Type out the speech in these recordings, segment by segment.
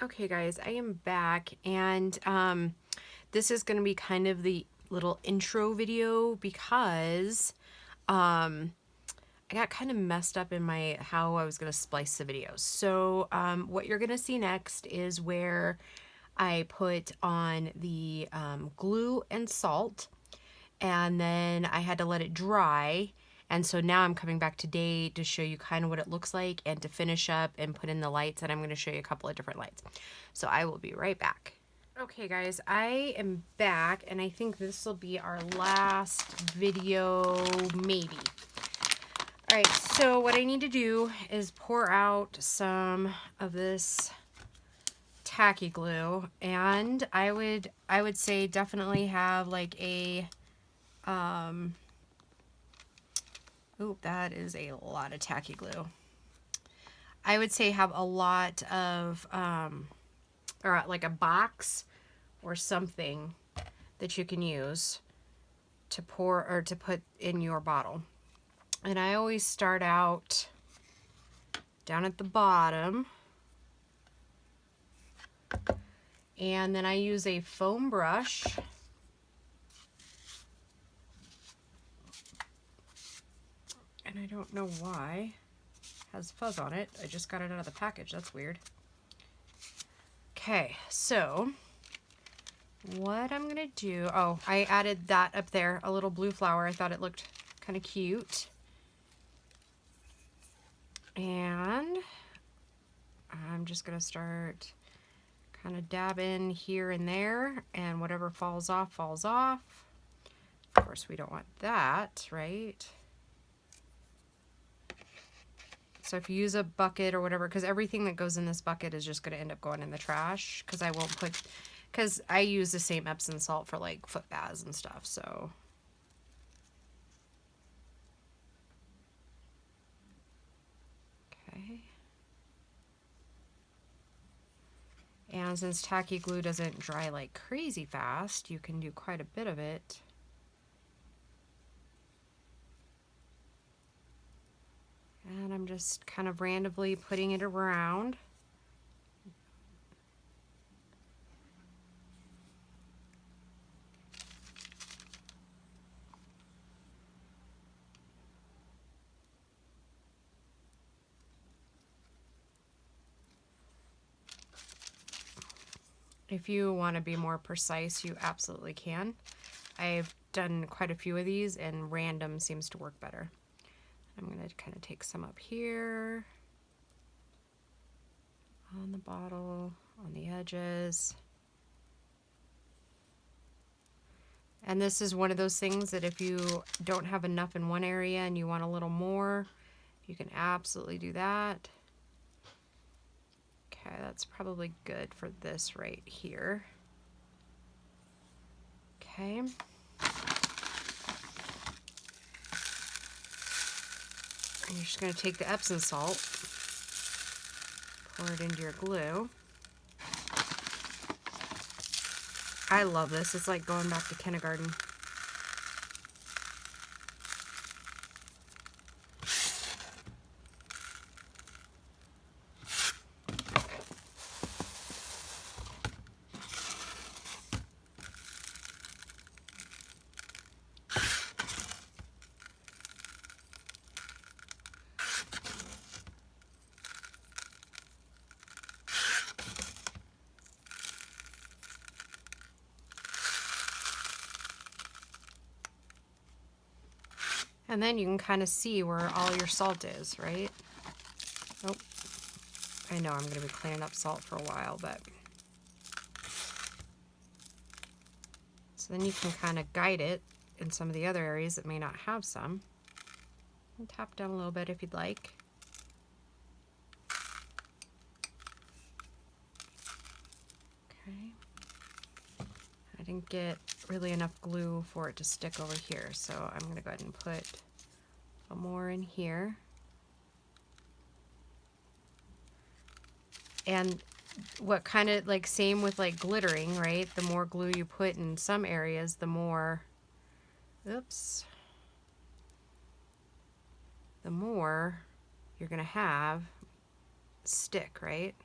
Okay guys, I am back, and this is going to be kind of the little intro video because I got kind of messed up in my how I was going to splice the videos. So what you're going to see next is where I put on the glue and salt, and then I had to let it dry. And so now I'm coming back today to show you kind of what it looks like and to finish up and put in the lights, and I'm going to show you a couple of different lights. So I will be right back. Okay guys, I am back, and I think this will be our last video, maybe. Alright, so what I need to do is pour out some of this tacky glue, and I would say definitely have like a ooh, that is a lot of tacky glue. I would say have a lot of, or like a box or something that you can use to pour or to put in your bottle. And I always start out down at the bottom. And then I use a foam brush. And I don't know why it has fuzz on it. I just got it out of the package. That's weird. Okay, so what I'm gonna do, oh, I added that up there, a little blue flower. I thought it looked kind of cute. And I'm just gonna start kind of dabbing here and there, and whatever falls off, falls off. Of course, we don't want that, right? So if you use a bucket or whatever, because everything that goes in this bucket is just going to end up going in the trash, because I won't put, because I use the same Epsom salt for like foot baths and stuff, so. Okay. And since tacky glue doesn't dry like crazy fast, you can do quite a bit of it. And I'm just kind of randomly putting it around. If you want to be more precise, you absolutely can. I've done quite a few of these, and random seems to work better. I'm going to kind of take some up here on the bottle, on the edges. And this is one of those things that if you don't have enough in one area and you want a little more, you can absolutely do that. Okay, that's probably good for this right here. Okay. And you're just going to take the Epsom salt, pour it into your glue. I love this. It's like going back to kindergarten. And then you can kind of see where all your salt is, right? Oh, I know I'm going to be cleaning up salt for a while, but. So then you can kind of guide it in some of the other areas that may not have some. And tap down a little bit if you'd like. Okay. I didn't get really enough glue for it to stick over here, so I'm going to go ahead and put a little more in here. And what kind of like same with like glittering, right? The more glue you put in some areas, the more, oops, the more you're going to have stick, right?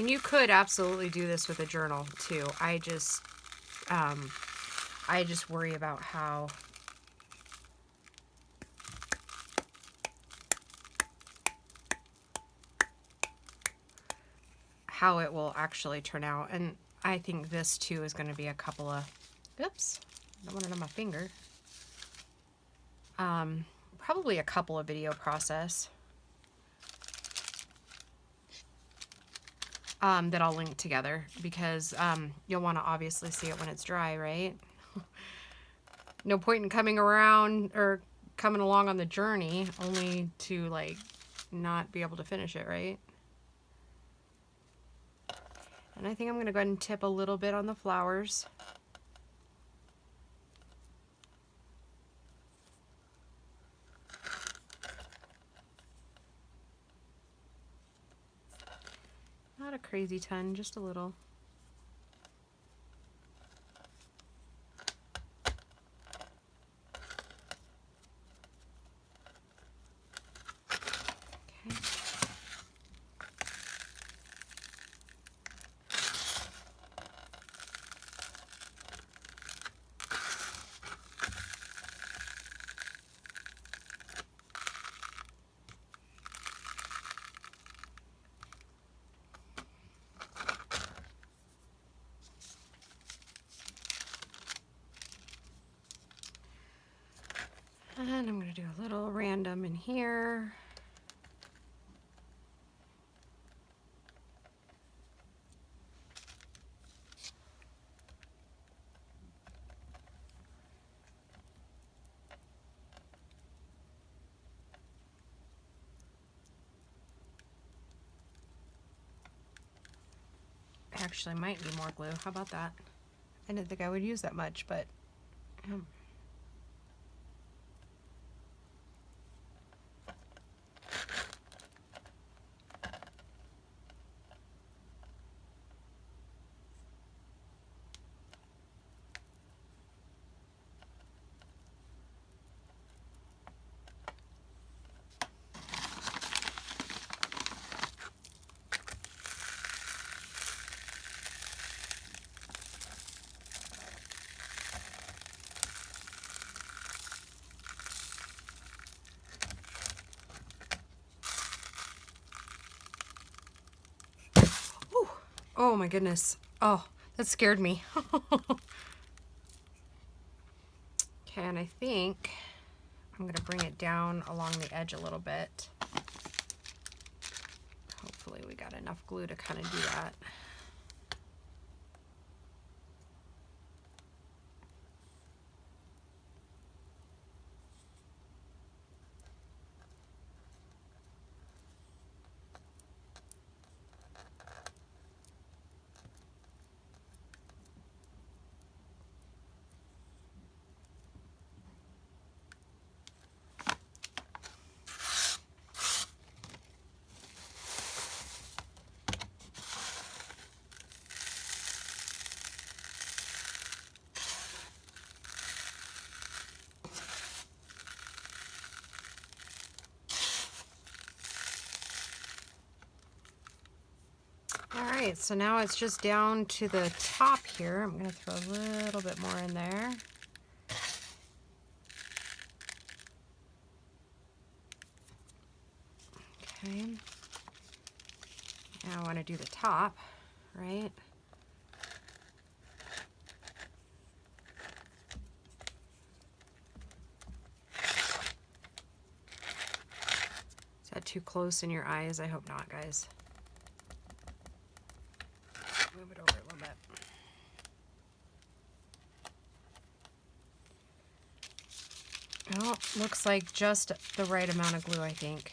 And you could absolutely do this with a journal too. I just worry about how it will actually turn out. And I think this too is going to be a couple of, oops, I don't want it on my finger. Probably a couple of video process that I'll link together, because you'll want to obviously see it when it's dry, right? No point in coming around or coming along on the journey only to like not be able to finish it, right? And I think I'm going to go ahead and tip a little bit on the flowers. Not a crazy ton, just a little. Okay. And I'm going to do a little random in here. Actually, might need more glue. How about that? I didn't think I would use that much, but oh my goodness. Oh, that scared me. Okay, and I think I'm going to bring it down along the edge a little bit. Hopefully we got enough glue to kind of do that. Alright, so now it's just down to the top here. I'm going to throw a little bit more in there. Okay. Now I want to do the top, right? Is that too close in your eyes? I hope not, guys. Move it over a little bit. Well, looks like just the right amount of glue, I think.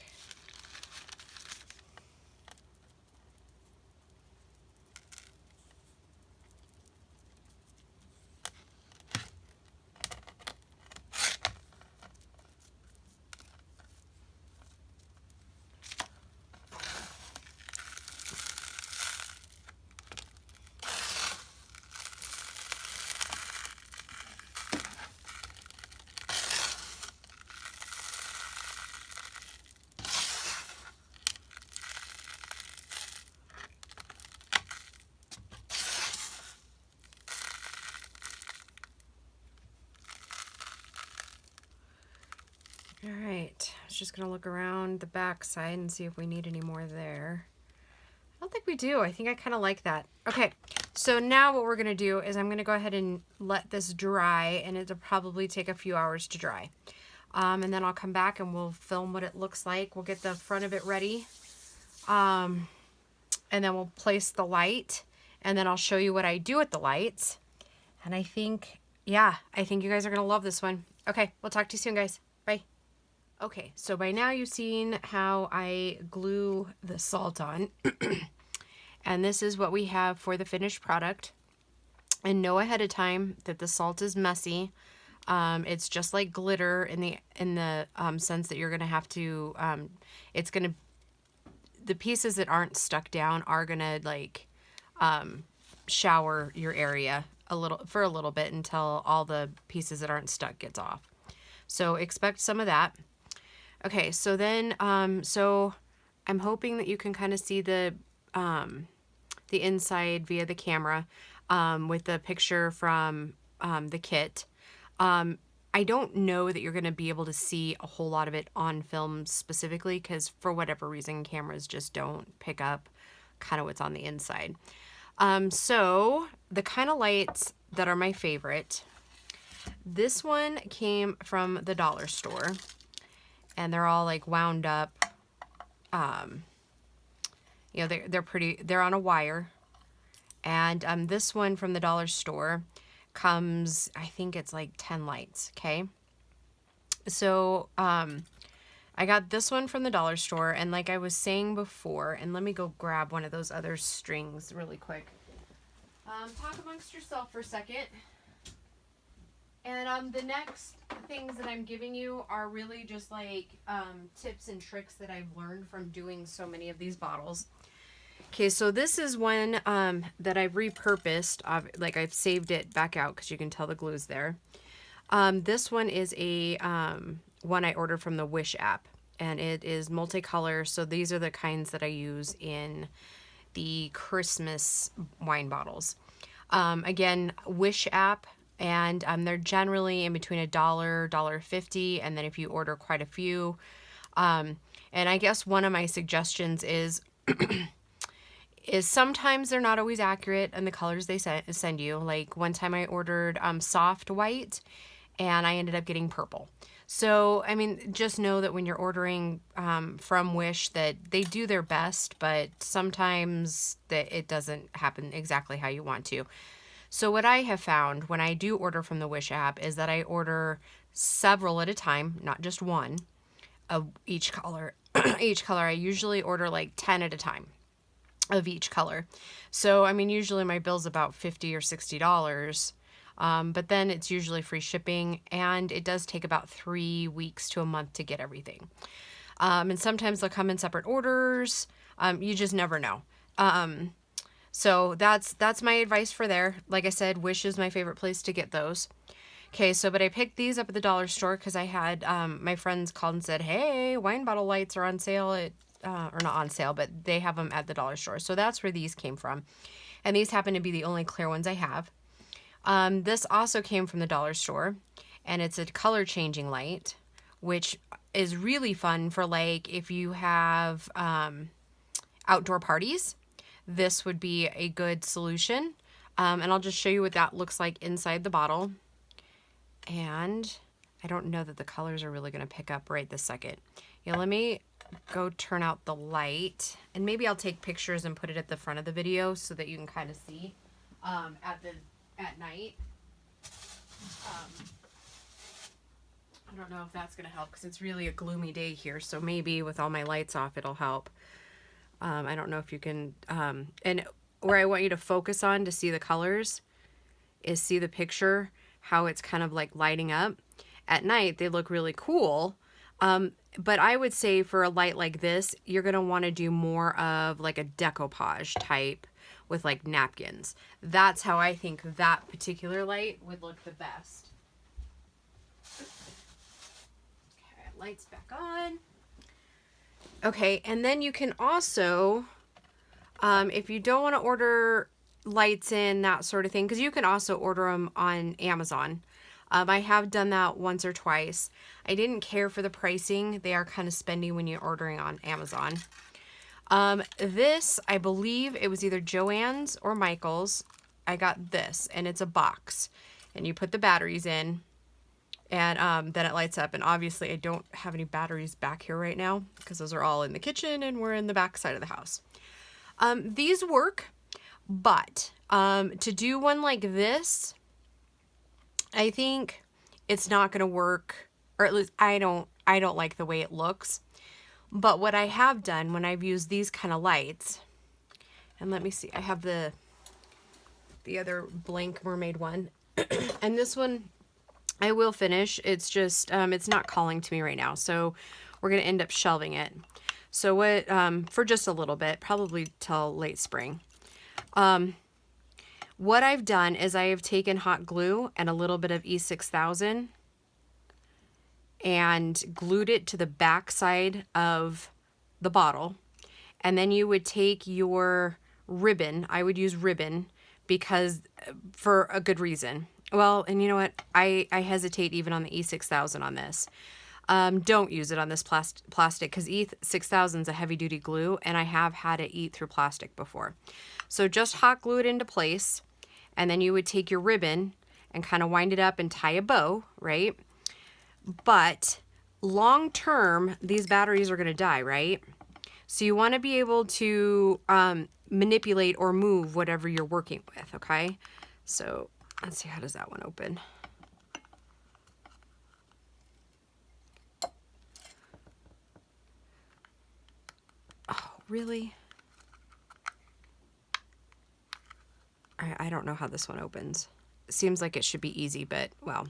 All right, I was just gonna look around the back side and see if we need any more there. I don't think we do. I think I kind of like that. Okay, so now what we're gonna do is I'm gonna go ahead and let this dry, and it'll probably take a few hours to dry. And then I'll come back and we'll film what it looks like. We'll get the front of it ready. And then we'll place the light, and then I'll show you what I do with the lights. And I think, yeah, I think you guys are gonna love this one. Okay, we'll talk to you soon, guys. Bye. Okay, so by now you've seen how I glue the salt on. And this is what we have for the finished product. And know ahead of time that the salt is messy. It's just like glitter in the sense that you're gonna have to, the pieces that aren't stuck down are gonna like shower your area for a little bit until all the pieces that aren't stuck gets off. So expect some of that. Okay, so then, so I'm hoping that you can kind of see the inside via the camera with the picture from the kit. I don't know that you're going to be able to see a whole lot of it on film specifically because for whatever reason, cameras just don't pick up kind of what's on the inside. So the kind of lights that are my favorite, this one came from the dollar store. And they're all like wound up. You know, they're on a wire. And this one from the dollar store comes, I think it's like 10 lights, okay? So I got this one from the dollar store, and like I was saying before, and let me go grab one of those other strings really quick. Talk amongst yourself for a second. And the next things that I'm giving you are really just like tips and tricks that I've learned from doing so many of these bottles. Okay, so this is one that I've repurposed. Like I've saved it back out because you can tell the glue's there. This one is a one I ordered from the Wish app, and it is multicolor. So these are the kinds that I use in the Christmas wine bottles. Again, Wish app. And they're generally in between $1, $1.50, and then if you order quite a few. And I guess one of my suggestions is sometimes they're not always accurate in the colors they send you. Like one time I ordered soft white, and I ended up getting purple. So, I mean, just know that when you're ordering from Wish that they do their best, but sometimes that it doesn't happen exactly how you want to. So what I have found when I do order from the Wish app is that I order several at a time, not just one of each color. Each color, I usually order like 10 at a time of each color. So, I mean, usually my bill's about $50 or $60, but then it's usually free shipping, and it does take about 3 weeks to a month to get everything. And sometimes they'll come in separate orders. You just never know. So that's my advice for there. Like I said, Wish is my favorite place to get those. Okay, so but I picked these up at the dollar store because I had my friends called and said, hey, wine bottle lights are on sale at, or not on sale, but they have them at the dollar store. So that's where these came from. And these happen to be the only clear ones I have. This also came from the dollar store, and it's a color changing light, which is really fun for like if you have outdoor parties. This would be a good solution. And I'll just show you what that looks like inside the bottle. And I don't know that the colors are really going to pick up right this second. Yeah, let me go turn out the light. And maybe I'll take pictures and put it at the front of the video so that you can kind of see at night. I don't know if that's going to help because it's really a gloomy day here. So maybe with all my lights off, it'll help. I don't know if you can, and where I want you to focus on to see the colors is see the picture, how it's kind of like lighting up. At night, they look really cool. But I would say for a light like this, you're going to want to do more of like a decoupage type with like napkins. That's how I think that particular light would look the best. Okay, lights back on. Okay, and then you can also, if you don't want to order lights in, that sort of thing, because you can also order them on Amazon. I have done that once or twice. I didn't care for the pricing. They are kind of spendy when you're ordering on Amazon. This, I believe it was either Joann's or Michael's. I got this, and it's a box. And you put the batteries in, and then it lights up. And obviously I don't have any batteries back here right now because those are all in the kitchen and we're in the back side of the house. These work, but to do one like this, I think it's not going to work, or at least I don't like the way it looks. But what I have done when I've used these kind of lights, and let me see, I have the other blank mermaid one, and this one I will finish. It's just, it's not calling to me right now, so we're going to end up shelving it. So what, for just a little bit, probably till late spring. What I've done is I have taken hot glue and a little bit of E6000 and glued it to the back side of the bottle. And then you would take your ribbon. I would use ribbon because for a good reason. Well, and you know what? I hesitate even on the E6000 on this. Don't use it on this plastic because E6000 is a heavy duty glue and I have had it eat through plastic before. So just hot glue it into place, and then you would take your ribbon and kind of wind it up and tie a bow, right? But long term, these batteries are going to die, right? So you want to be able to manipulate or move whatever you're working with, okay? So let's see, how does that one open? Oh, really? I don't know how this one opens. It seems like it should be easy, but well,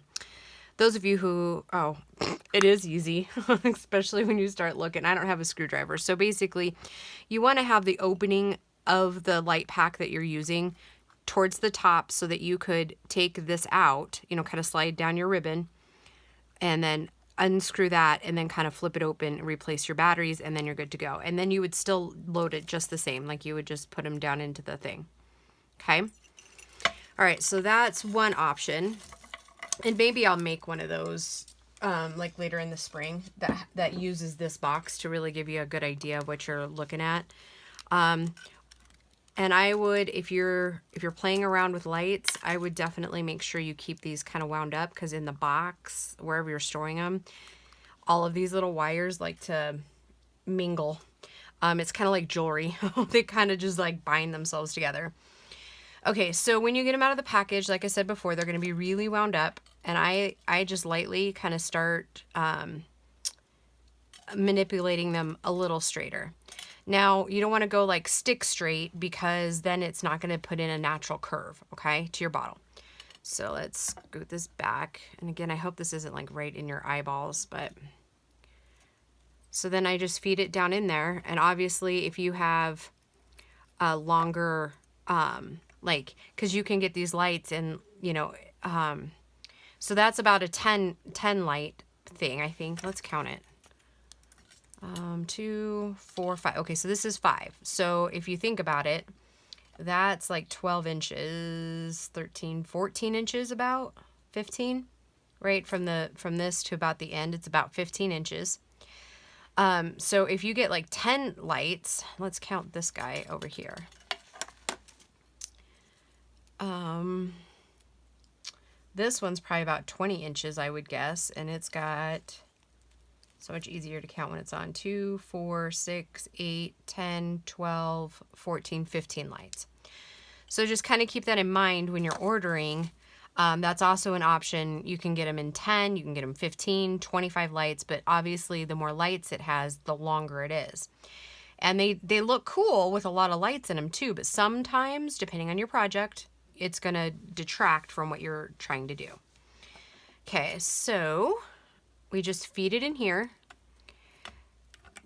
those of you who, oh, it is easy, especially when you start looking. I don't have a screwdriver. So basically, you want to have the opening of the light pack that you're using towards the top so that you could take this out, you know, kind of slide down your ribbon and then unscrew that and then kind of flip it open and replace your batteries, and then you're good to go. And then you would still load it just the same, like you would just put them down into the thing. Okay. All right. So that's one option. And maybe I'll make one of those like later in the spring that uses this box to really give you a good idea of what you're looking at. And I would, if you're playing around with lights, I would definitely make sure you keep these kind of wound up, because in the box, wherever you're storing them, all of these little wires like to mingle. It's kind of like jewelry. They kind of just like bind themselves together. Okay, so when you get them out of the package, like I said before, they're going to be really wound up. And I just lightly kind of start manipulating them a little straighter. Now, you don't want to go like stick straight, because then it's not going to put in a natural curve, okay, to your bottle. So let's scoot this back. And again, I hope this isn't like right in your eyeballs, but... So then I just feed it down in there. And obviously, if you have a longer, like, because you can get these lights and, you know, so that's about a 10 light thing, I think. Let's count it. 2, 4, 5. Okay, so this is 5. So if you think about it, that's like 12 inches, 13, 14 inches, about 15, right? From this to about the end, it's about 15 inches. So if you get like 10 lights, let's count this guy over here. This one's probably about 20 inches, I would guess, and it's got... So much easier to count when it's on. 2, 4, 6, 8, 10, 12, 14, 15 lights. So just kind of keep that in mind when you're ordering. That's also an option. You can get them in 10, you can get them 15, 25 lights, but obviously the more lights it has, the longer it is. And they look cool with a lot of lights in them too, but sometimes, depending on your project, it's going to detract from what you're trying to do. Okay, so... we just feed it in here.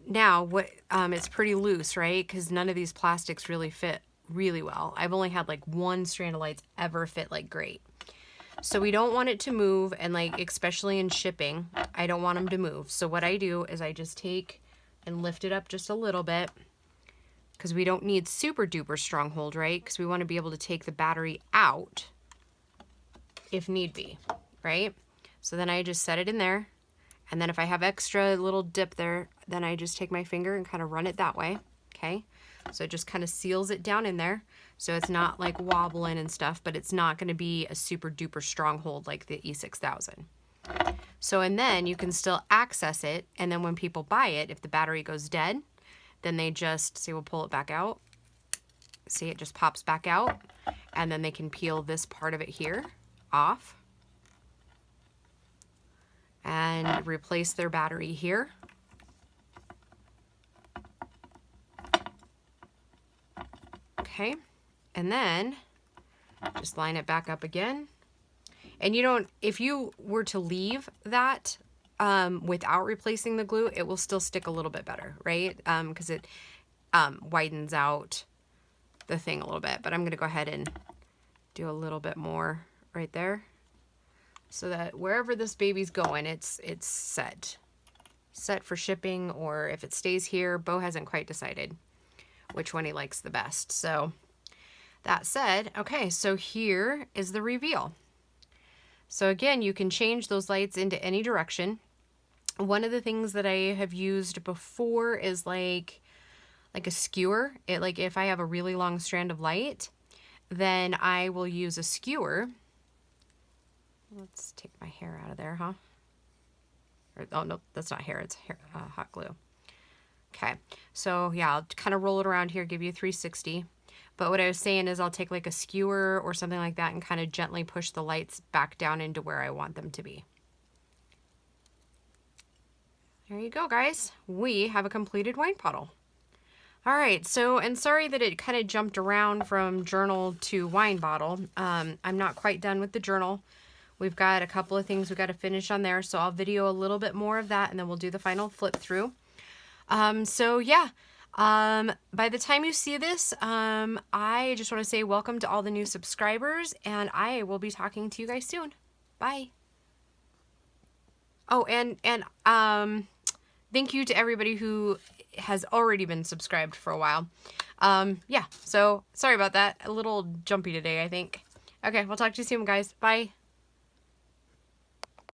Now, it's pretty loose, right? Because none of these plastics really fit really well. I've only had like one strand of lights ever fit like great. So we don't want it to move, and like, especially in shipping, I don't want them to move. So what I do is I just take and lift it up just a little bit, because we don't need super duper strong hold, right? Because we want to be able to take the battery out if need be, right? So then I just set it in there. And then if I have extra little dip there, then I just take my finger and kind of run it that way. Okay. So it just kind of seals it down in there. So it's not like wobbling and stuff, but it's not going to be a super duper strong hold like the E6000. So, and then you can still access it. And then when people buy it, if the battery goes dead, then they just, see, we'll pull it back out. See, it just pops back out. And then they can peel this part of it here off and replace their battery here. Okay, and then just line it back up again. And you don't, if you were to leave that without replacing the glue, it will still stick a little bit better, right? Because it widens out the thing a little bit. But I'm going to go ahead and do a little bit more right there, so that wherever this baby's going, it's set for shipping. Or if it stays here, Bo hasn't quite decided which one he likes the best. So that said, okay, so here is the reveal. So again, you can change those lights into any direction. One of the things that I have used before is like a skewer. It, like, if I have a really long strand of light, then I will use a skewer. Let's take my hair out of there, huh? Or, oh, no, that's not hair. It's hair, hot glue. Okay, so yeah, I'll kind of roll it around here, give you a 360. But what I was saying is I'll take like a skewer or something like that and kind of gently push the lights back down into where I want them to be. There you go, guys. We have a completed wine bottle. All right, so, and sorry that it kind of jumped around from journal to wine bottle. I'm not quite done with the journal. We've got a couple of things we've got to finish on there, so I'll video a little bit more of that, and then we'll do the final flip through. So yeah, by the time you see this, I just want to say welcome to all the new subscribers, and I will be talking to you guys soon. Bye. Oh, and thank you to everybody who has already been subscribed for a while. Yeah, so sorry about that. A little jumpy today, I think. Okay, we'll talk to you soon, guys. Bye.